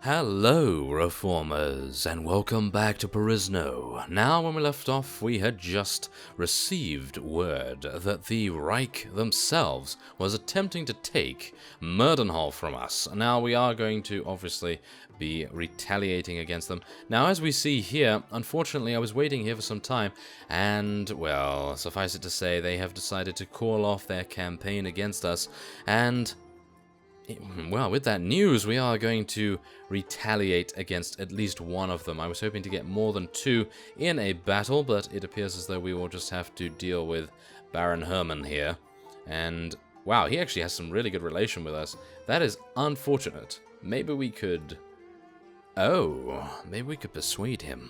Hello, Reformers, and welcome back to Perisno. Now, when we left off, we had just received word that the Reich themselves was attempting to take Murdenhall from us. Now, we are going to, obviously, be retaliating against them. Now, as we see here, unfortunately, I was waiting here for some time, and, well, suffice it to say, they have decided to call off their campaign against us, and well, with that news, we are going to retaliate against at least one of them. I was hoping to get more than two in a battle, but it appears as though we will just have to deal with Baron Hermann here. And, wow, he actually has some really good relation with us. That is unfortunate. Maybe we could... Oh, maybe we could persuade him.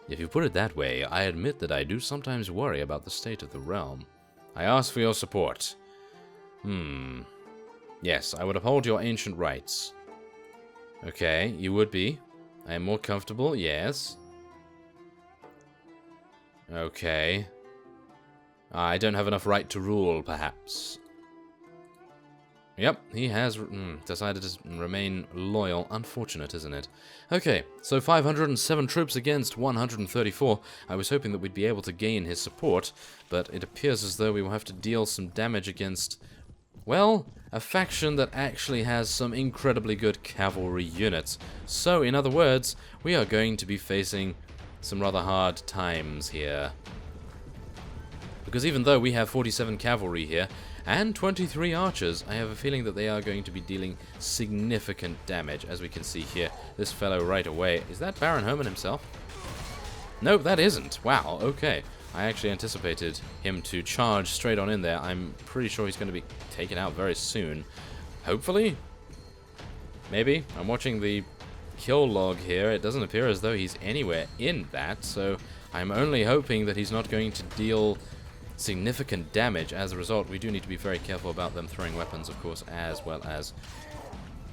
If you put it that way, I admit that I do sometimes worry about the state of the realm. I ask for your support. Yes, I would uphold your ancient rights. Okay, you would be. I am more comfortable, yes. Okay. I don't have enough right to rule, perhaps. Yep, he has decided to remain loyal. Unfortunate, isn't it? Okay, so 507 troops against 134. I was hoping that we'd be able to gain his support, but it appears as though we will have to deal some damage against... well, a faction that actually has some incredibly good cavalry units. So, in other words, we are going to be facing some rather hard times here. Because even though we have 47 cavalry here, and 23 archers, I have a feeling that they are going to be dealing significant damage, as we can see here. This fellow right away. Is that Baron Hermann himself? No, that isn't. Wow, okay. I actually anticipated him to charge straight on in there. I'm pretty sure he's going to be taken out very soon. Hopefully? Maybe? I'm watching the kill log here. It doesn't appear as though he's anywhere in that, so I'm only hoping that he's not going to deal significant damage. As a result, we do need to be very careful about them throwing weapons, of course, as well as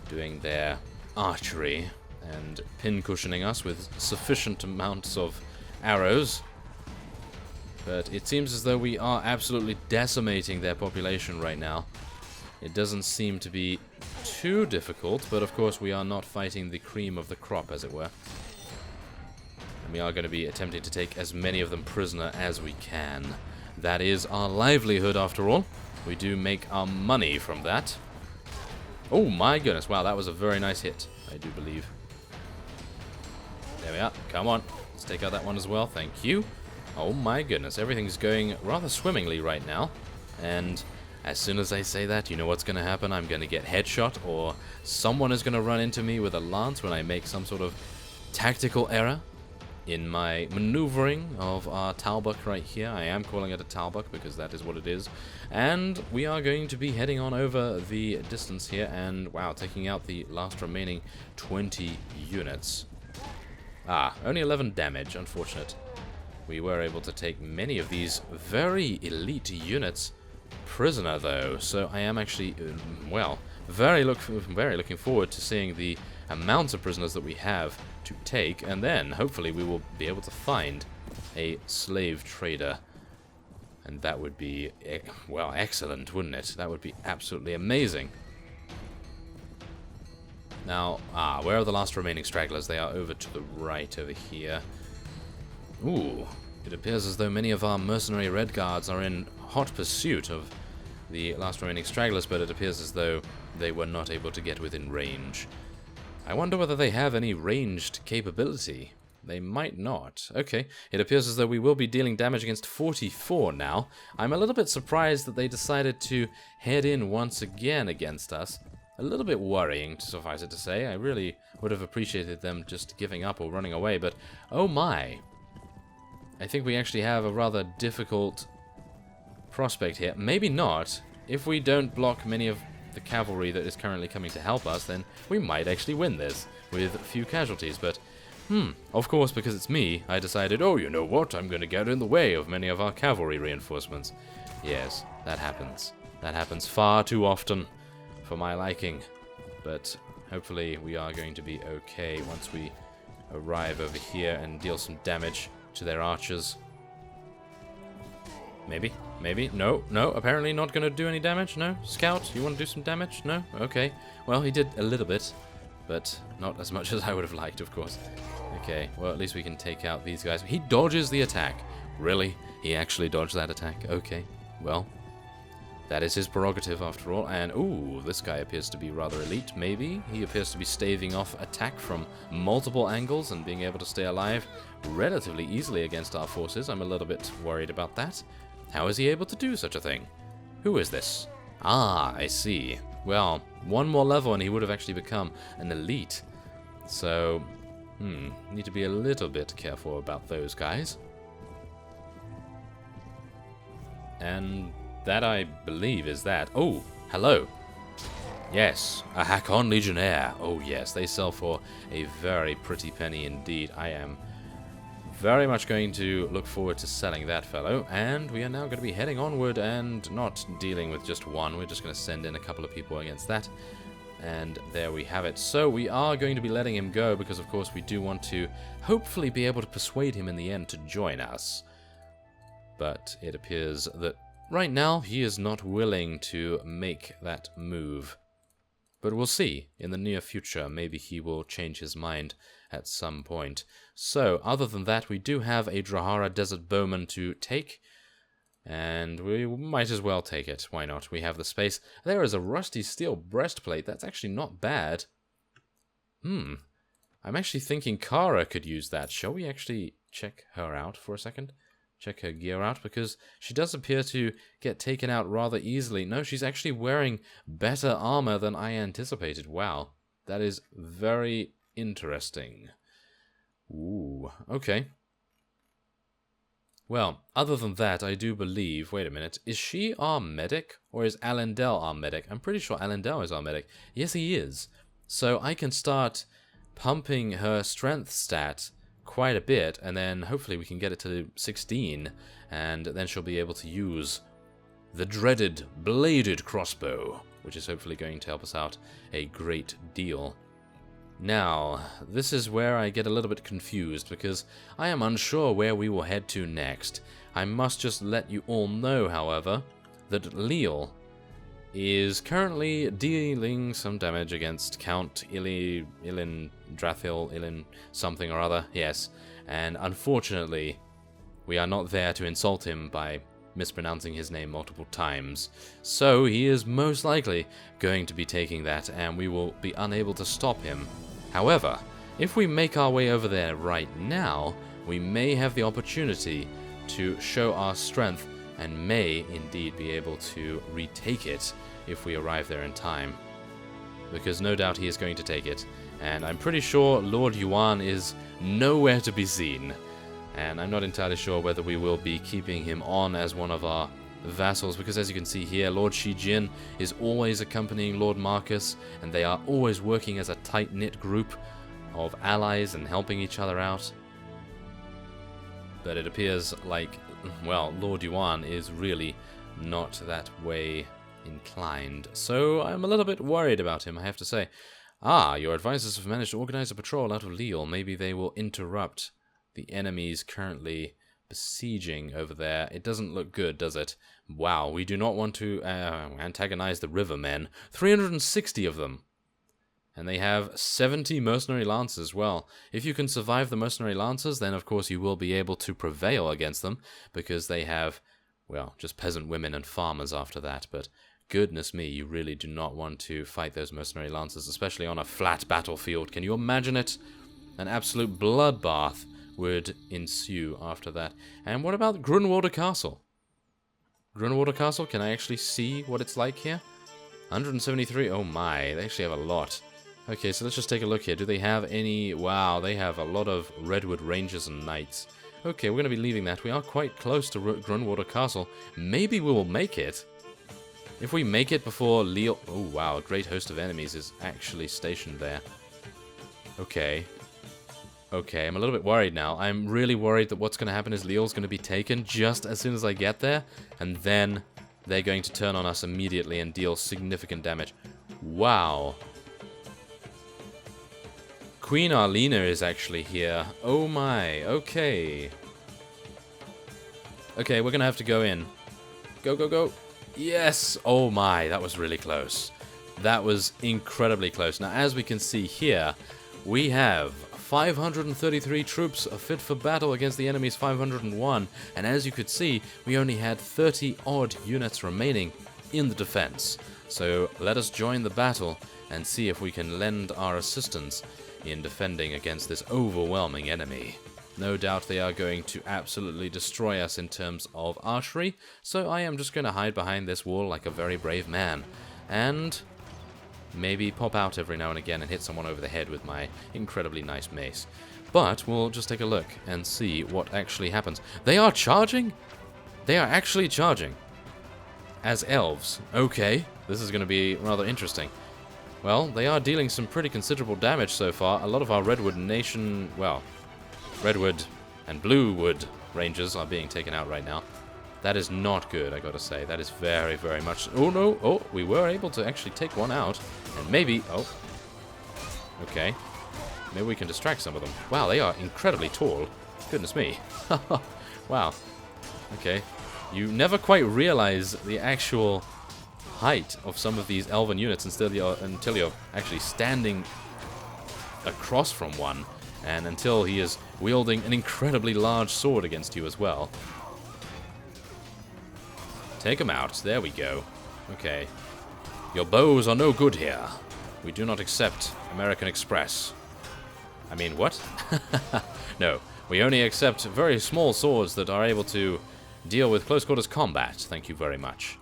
doing their archery and pin-cushioning us with sufficient amounts of arrows. But it seems as though we are absolutely decimating their population right now. It doesn't seem to be too difficult, but of course we are not fighting the cream of the crop, as it were. And we are going to be attempting to take as many of them prisoner as we can. That is our livelihood, after all. We do make our money from that. Oh my goodness, wow, that was a very nice hit, I do believe. There we are, come on. Let's take out that one as well, thank you. Oh my goodness, everything's going rather swimmingly right now. And as soon as I say that, you know what's going to happen? I'm going to get headshot, or someone is going to run into me with a lance when I make some sort of tactical error in my maneuvering of our Talbuk right here. I am calling it a Talbuk because that is what it is. And we are going to be heading on over the distance here and, wow, taking out the last remaining 20 units. Ah, only 11 damage, unfortunate. We were able to take many of these very elite units prisoner, though, so I am actually, well, very looking forward to seeing the amounts of prisoners that we have to take, and then, hopefully, we will be able to find a slave trader. And that would be, well, excellent, wouldn't it? That would be absolutely amazing. Now, where are the last remaining stragglers? They are over to the right over here. Ooh, it appears as though many of our mercenary red guards are in hot pursuit of the last remaining stragglers, but it appears as though they were not able to get within range. I wonder whether they have any ranged capability. They might not. Okay, it appears as though we will be dealing damage against 44 now. I'm a little bit surprised that they decided to head in once again against us. A little bit worrying, to suffice it to say. I really would have appreciated them just giving up or running away, but oh my. I think we actually have a rather difficult prospect here. Maybe not. If we don't block many of the cavalry that is currently coming to help us, then we might actually win this with few casualties. But, of course, because it's me, I decided, oh, you know what, I'm going to get in the way of many of our cavalry reinforcements. Yes, that happens. That happens far too often for my liking. But hopefully we are going to be okay once we arrive over here and deal some damage to their archers. Maybe? Maybe? No, apparently not going to do any damage, no? Scout, you want to do some damage? No? Okay. Well, he did a little bit. but not as much as I would have liked, of course. Okay, well, at least we can take out these guys. He dodges the attack. Really? He actually dodged that attack? Okay, well, that is his prerogative after all. And, ooh, this guy appears to be rather elite, maybe. He appears to be staving off attack from multiple angles and being able to stay alive relatively easily against our forces. I'm a little bit worried about that. How is he able to do such a thing? Who is this? Ah, I see. Well, one more level and he would have actually become an elite. So, need to be a little bit careful about those guys. And that, I believe, is that. Oh, hello. Yes, a Hakon Legionnaire. Oh, yes, they sell for a very pretty penny indeed. I am very much going to look forward to selling that fellow. And we are now going to be heading onward and not dealing with just one. We're just going to send in a couple of people against that. And there we have it. So we are going to be letting him go because, of course, we do want to hopefully be able to persuade him in the end to join us. But it appears that right now he is not willing to make that move. But we'll see in the near future. Maybe he will change his mind at some point. So, other than that, we do have a Drahara Desert Bowman to take. And we might as well take it. Why not? We have the space. There is a rusty steel breastplate. That's actually not bad. I'm actually thinking Kara could use that. Shall we actually check her out for a second? Check her gear out, because she does appear to get taken out rather easily. No, she's actually wearing better armor than I anticipated. Wow. That is very interesting. Ooh, okay. Well, other than that, I do believe... Wait a minute. Is she our medic? Or is Alendel our medic? I'm pretty sure Alendel is our medic. Yes, he is. So I can start pumping her strength stat quite a bit, and then hopefully we can get it to 16, and then she'll be able to use the dreaded bladed crossbow, which is hopefully going to help us out a great deal. Now, this is where I get a little bit confused, because I am unsure where we will head to next. I must just let you all know, however, that Leal is currently dealing some damage against Count Ilin Drathil, Ilin something or other, yes. And unfortunately, we are not there to insult him by mispronouncing his name multiple times. So he is most likely going to be taking that, and we will be unable to stop him. However, if we make our way over there right now, we may have the opportunity to show our strength and may indeed be able to retake it if we arrive there in time. Because no doubt he is going to take it, and I'm pretty sure Lord Yuan is nowhere to be seen. And I'm not entirely sure whether we will be keeping him on as one of our vassals, because as you can see here, Lord Shijin is always accompanying Lord Marcus, and they are always working as a tight-knit group of allies and helping each other out. But it appears like, well, Lord Yuan is really not that way inclined. So I'm a little bit worried about him, I have to say. Ah, your advisors have managed to organize a patrol out of Leal. Maybe they will interrupt the enemies currently besieging over there. It doesn't look good, does it? Wow, we do not want to antagonize the rivermen. 360 of them. And they have 70 mercenary lancers. Well, if you can survive the mercenary lancers, then of course you will be able to prevail against them, because they have, well, just peasant women and farmers after that. But goodness me, you really do not want to fight those mercenary lancers, especially on a flat battlefield. Can you imagine it? An absolute bloodbath would ensue after that. And what about Grunwalder Castle? Grunwalder Castle, can I actually see what it's like here? 173, oh my, they actually have a lot. Okay, so let's just take a look here. Do they have any... Wow, they have a lot of Redwood Rangers and Knights. Okay, we're going to be leaving that. We are quite close to Grunwalder Castle. Maybe we will make it. If we make it before Leal... Oh, wow, a great host of enemies is actually stationed there. Okay. Okay, I'm a little bit worried now. I'm really worried that what's going to happen is Leal's going to be taken just as soon as I get there, and then they're going to turn on us immediately and deal significant damage. Wow. Queen Arlena is actually here. Oh my, okay. Okay, we're going to have to go in. Go, go, go. Yes! Oh my, that was really close. That was incredibly close. Now, as we can see here, we have 533 troops fit for battle against the enemy's 501, and as you could see, we only had 30-odd units remaining in the defense. So let us join the battle and see if we can lend our assistance in defending against this overwhelming enemy. No doubt they are going to absolutely destroy us in terms of archery, so I am just going to hide behind this wall like a very brave man, and maybe pop out every now and again and hit someone over the head with my incredibly nice mace. But we'll just take a look and see what actually happens. They are charging? They are actually charging. As elves. Okay, this is going to be rather interesting. Well, they are dealing some pretty considerable damage so far. A lot of our Redwood Nation, well, Redwood and Bluewood Rangers are being taken out right now. That is not good, I gotta say. That is very, very much... Oh, no. Oh, we were able to actually take one out. And maybe... Oh. Okay. Maybe we can distract some of them. Wow, they are incredibly tall. Goodness me. Wow. Okay. You never quite realize the actual height of some of these elven units until you're actually standing across from one. And until he is wielding an incredibly large sword against you as well. Take him out. There we go. Okay. Your bows are no good here. We do not accept American Express. I mean, what? No. We only accept very small swords that are able to deal with close quarters combat. Thank you very much.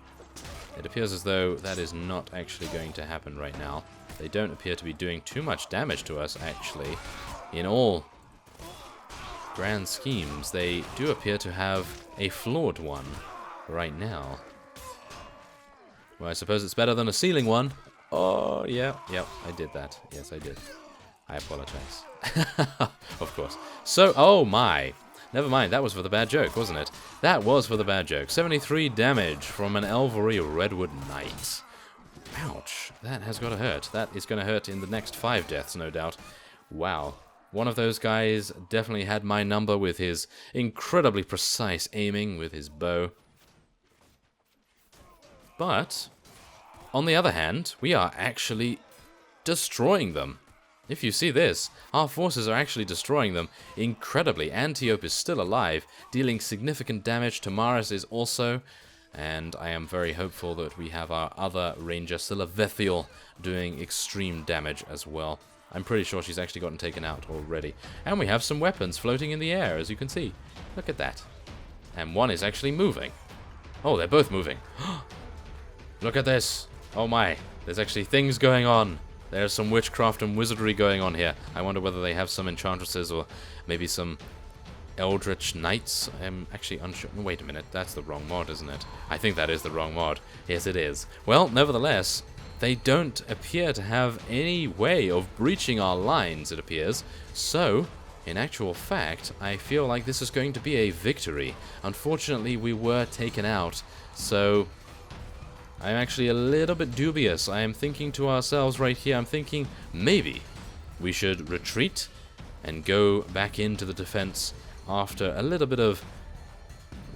It appears as though that is not actually going to happen right now. They don't appear to be doing too much damage to us, actually. In all grand schemes, they do appear to have a flawed one right now. Well, I suppose it's better than a ceiling one. Oh, yeah, I did that. Yes, I did. I apologize. Of course. So, oh my. Never mind, that was for the bad joke, wasn't it? That was for the bad joke. 73 damage from an Elvery Redwood Knight. Ouch. That has got to hurt. That is going to hurt in the next 5 deaths, no doubt. Wow. One of those guys definitely had my number with his incredibly precise aiming with his bow. But, on the other hand, we are actually destroying them. If you see this, our forces are actually destroying them incredibly. Antiope is still alive, dealing significant damage. Tamaris is also, and I am very hopeful that we have our other ranger, Silavethiel, doing extreme damage as well. I'm pretty sure she's actually gotten taken out already. And we have some weapons floating in the air, as you can see. Look at that. And one is actually moving. Oh, they're both moving. Look at this. Oh my. There's actually things going on. There's some witchcraft and wizardry going on here. I wonder whether they have some enchantresses or maybe some eldritch knights. I'm actually unsure. Wait a minute. That's the wrong mod, isn't it? I think that is the wrong mod. Yes, it is. Well, nevertheless, they don't appear to have any way of breaching our lines, it appears. So, in actual fact, I feel like this is going to be a victory. Unfortunately, we were taken out, so I'm actually a little bit dubious. I am thinking to ourselves right here, I'm thinking maybe we should retreat and go back into the defense after a little bit of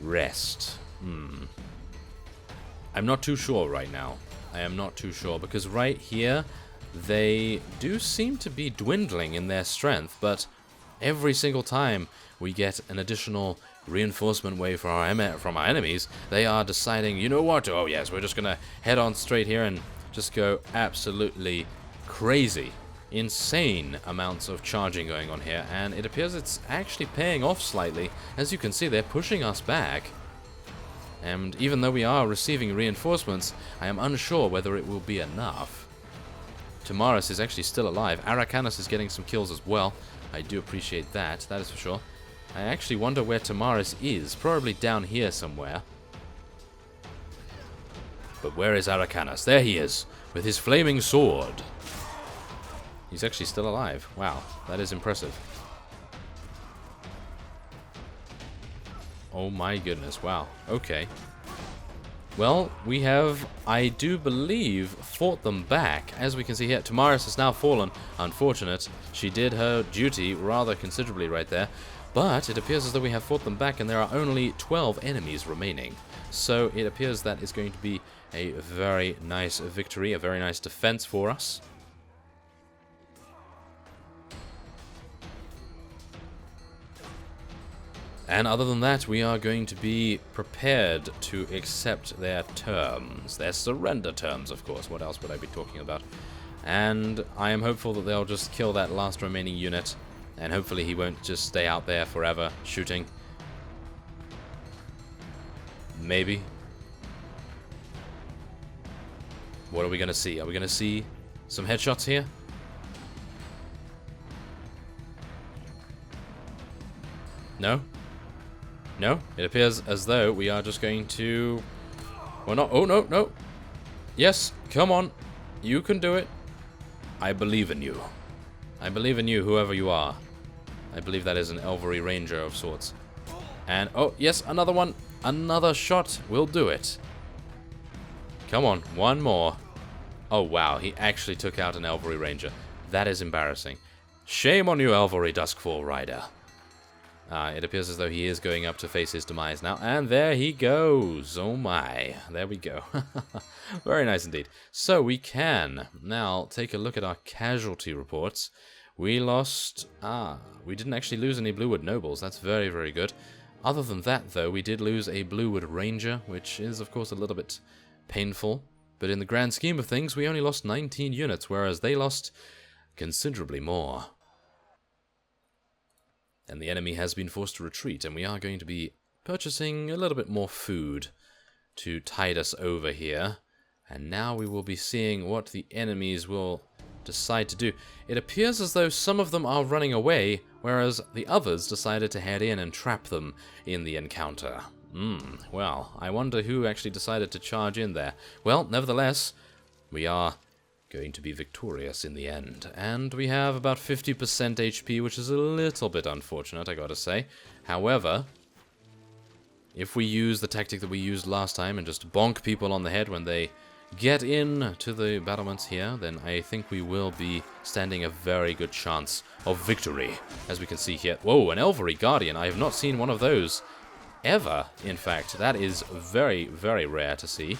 rest. I'm not too sure right now. I am not too sure, because right here they do seem to be dwindling in their strength, but every single time we get an additional reinforcement wave for from our enemies, they are deciding, you know what, oh yes, we're just gonna head on straight here and just go absolutely crazy. Insane amounts of charging going on here, and it appears it's actually paying off slightly. As you can see, they're pushing us back. And even though we are receiving reinforcements, I am unsure whether it will be enough. Tamaris is actually still alive. Arakanus is getting some kills as well. I do appreciate that, that is for sure. I actually wonder where Tamaris is. Probably down here somewhere. But where is Arakanus? There he is, with his flaming sword. He's actually still alive. Wow, that is impressive. Oh my goodness, wow. Okay. Well, we have, I do believe, fought them back. As we can see here, Tamaris has now fallen. Unfortunate. She did her duty rather considerably right there. But it appears as though we have fought them back, and there are only 12 enemies remaining. So it appears that is going to be a very nice victory, a very nice defense for us. And other than that, we are going to be prepared to accept their terms. Their surrender terms, of course. What else would I be talking about? And I am hopeful that they'll just kill that last remaining unit. And hopefully he won't just stay out there forever shooting. Maybe. What are we going to see? Are we going to see some headshots here? No? No? It appears as though we are just going to... Well, not... Oh, no, no. Yes, come on. You can do it. I believe in you. I believe in you, whoever you are. I believe that is an Elvery Ranger of sorts. And, oh, yes, another one. Another shot will do it. Come on, one more. Oh, wow, he actually took out an Elvery Ranger. That is embarrassing. Shame on you, Elvery Duskfall Rider. It appears as though he is going up to face his demise now. And there he goes. Oh my. There we go. Very nice indeed. So we can now take a look at our casualty reports. We lost... we didn't actually lose any Bluewood Nobles. That's very, very good. Other than that, though, we did lose a Bluewood Ranger, which is, of course, a little bit painful. But in the grand scheme of things, we only lost 19 units, whereas they lost considerably more. And the enemy has been forced to retreat, and we are going to be purchasing a little bit more food to tide us over here. And now we will be seeing what the enemies will decide to do. It appears as though some of them are running away, whereas the others decided to head in and trap them in the encounter. Well, I wonder who actually decided to charge in there. Well, nevertheless, we are going to be victorious in the end. And we have about 50% HP, which is a little bit unfortunate, I gotta say. However, if we use the tactic that we used last time and just bonk people on the head when they get in to the battlements here, then I think we will be standing a very good chance of victory, as we can see here. Whoa, an Elvery Guardian. I have not seen one of those ever, in fact. That is very, very rare to see.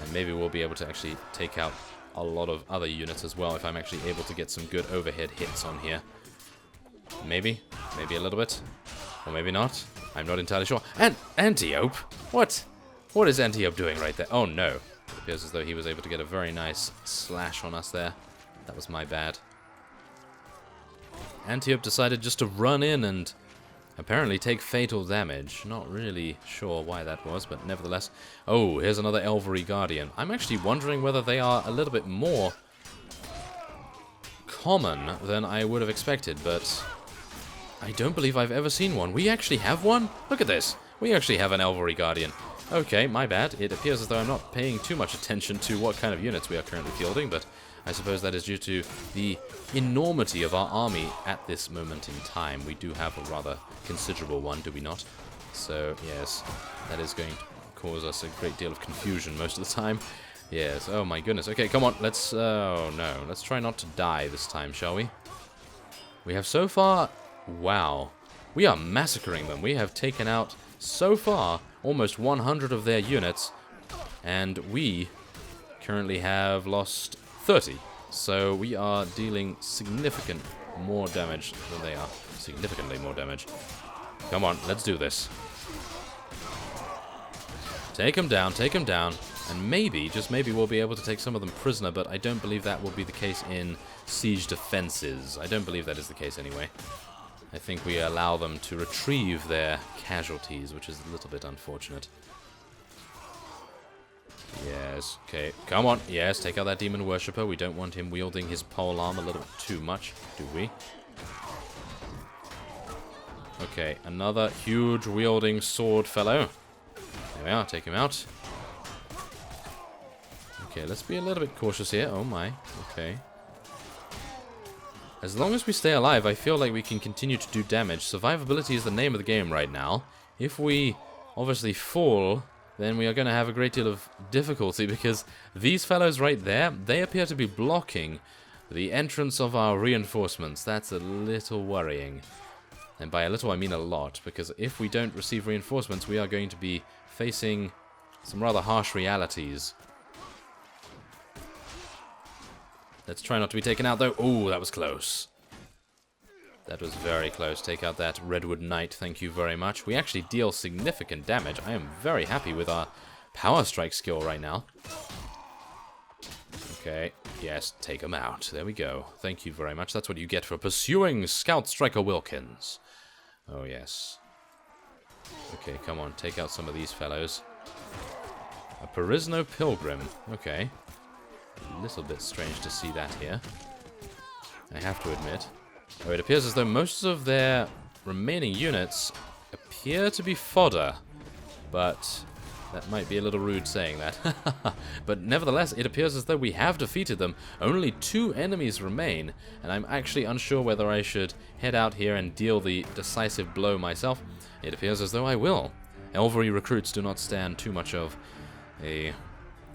And maybe we'll be able to actually take out a lot of other units as well if I'm actually able to get some good overhead hits on here. Maybe. Maybe a little bit. Or maybe not. I'm not entirely sure. And Antiope? What? What is Antiope doing right there? Oh no. It appears as though he was able to get a very nice slash on us there. That was my bad. Antiope decided just to run in and apparently take fatal damage. Not really sure why that was, but nevertheless. Oh, here's another Elvery Guardian. I'm actually wondering whether they are a little bit more common than I would have expected, but I don't believe I've ever seen one. We actually have one? Look at this. We actually have an Elvery Guardian. Okay, my bad. It appears as though I'm not paying too much attention to what kind of units we are currently fielding, but I suppose that is due to the enormity of our army at this moment in time. We do have a rather considerable one, do we not? So, yes, that is going to cause us a great deal of confusion most of the time. Yes, oh my goodness. Okay, come on, let's, oh no, let's try not to die this time, shall we? We have so far, wow, we are massacring them. We have taken out, so far, almost 100 of their units, and we currently have lost 30. So we are dealing significant more damage than they are. Significantly more damage. Come on, let's do this. Take them down, and maybe, just maybe, we'll be able to take some of them prisoner, but I don't believe that will be the case in siege defenses. I don't believe that is the case anyway. I think we allow them to retrieve their casualties, which is a little bit unfortunate. Yes, okay, come on. Yes, take out that demon worshipper. We don't want him wielding his pole arm a little bit too much, do we? Okay, another huge wielding sword fellow. There we are, take him out. Okay, let's be a little bit cautious here. Oh my, okay. As long as we stay alive, I feel like we can continue to do damage. Survivability is the name of the game right now. If we obviously fall, then we are going to have a great deal of difficulty, because these fellows right there, they appear to be blocking the entrance of our reinforcements. That's a little worrying. And by a little, I mean a lot, because if we don't receive reinforcements, we are going to be facing some rather harsh realities. Let's try not to be taken out, though. Oh, that was close. That was very close. Take out that Redwood Knight. Thank you very much. We actually deal significant damage. I am very happy with our Power Strike skill right now. Okay. Yes, take him out. There we go. Thank you very much. That's what you get for pursuing Scout Striker Wilkins. Oh, yes. Okay, come on. Take out some of these fellows. A Perisno Pilgrim. Okay. A little bit strange to see that here, I have to admit. Oh, it appears as though most of their remaining units appear to be fodder, but that might be a little rude saying that. But nevertheless, it appears as though we have defeated them. Only 2 enemies remain, and I'm actually unsure whether I should head out here and deal the decisive blow myself. It appears as though I will. Elvery recruits do not stand too much of a...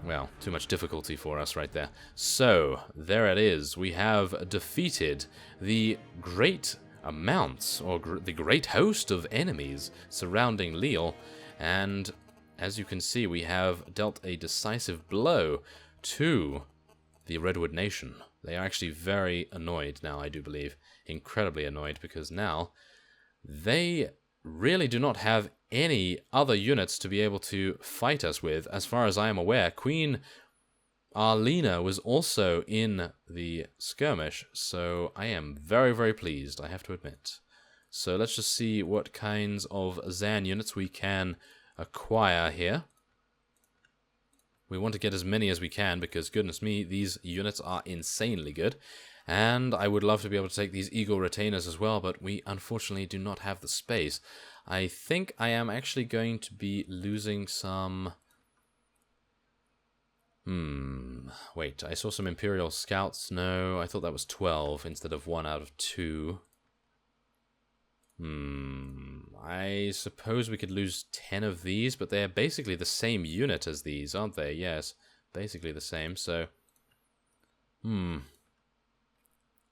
well, too much difficulty for us right there. So, there it is. We have defeated the great amounts, or the great host of enemies surrounding Lille. And, as you can see, we have dealt a decisive blow to the Redwood Nation. They are actually very annoyed now, I do believe. Incredibly annoyed, because now they really do not have any other units to be able to fight us with. As far as I am aware, Queen Arlena was also in the skirmish, so I am very, very pleased, I have to admit. So let's just see what kinds of Zan units we can acquire here. We want to get as many as we can, because goodness me, these units are insanely good. And I would love to be able to take these Eagle Retainers as well, but we unfortunately do not have the space. I think I am actually going to be losing some... wait, I saw some Imperial Scouts. No, I thought that was 12 instead of 1 out of 2. I suppose we could lose 10 of these, but they're basically the same unit as these, aren't they? Yes, basically the same, so...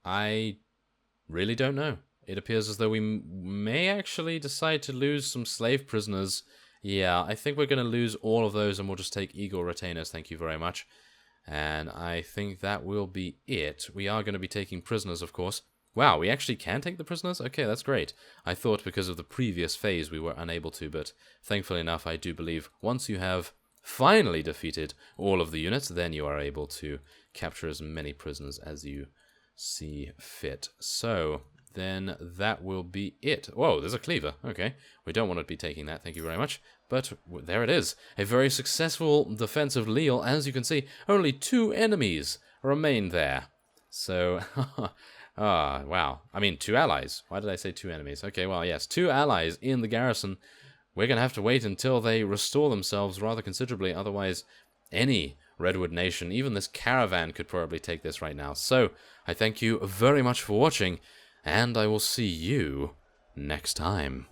I really don't know. It appears as though we may actually decide to lose some slave prisoners. Yeah, I think we're going to lose all of those, and we'll just take Eagle Retainers, thank you very much. And I think that will be it. We are going to be taking prisoners, of course. Wow, we actually can take the prisoners? Okay, that's great. I thought because of the previous phase we were unable to, but thankfully enough, I do believe once you have finally defeated all of the units, then you are able to capture as many prisoners as you see fit. So then that will be it. Whoa, there's a cleaver. Okay, we don't want to be taking that, thank you very much. But there it is. A very successful defense of Lille. As you can see, only 2 enemies remain there. So, wow. I mean, 2 allies. Why did I say 2 enemies? Okay, well, yes, 2 allies in the garrison. We're going to have to wait until they restore themselves rather considerably. Otherwise, any Redwood Nation, even this caravan, could probably take this right now. So, I thank you very much for watching, and I will see you next time.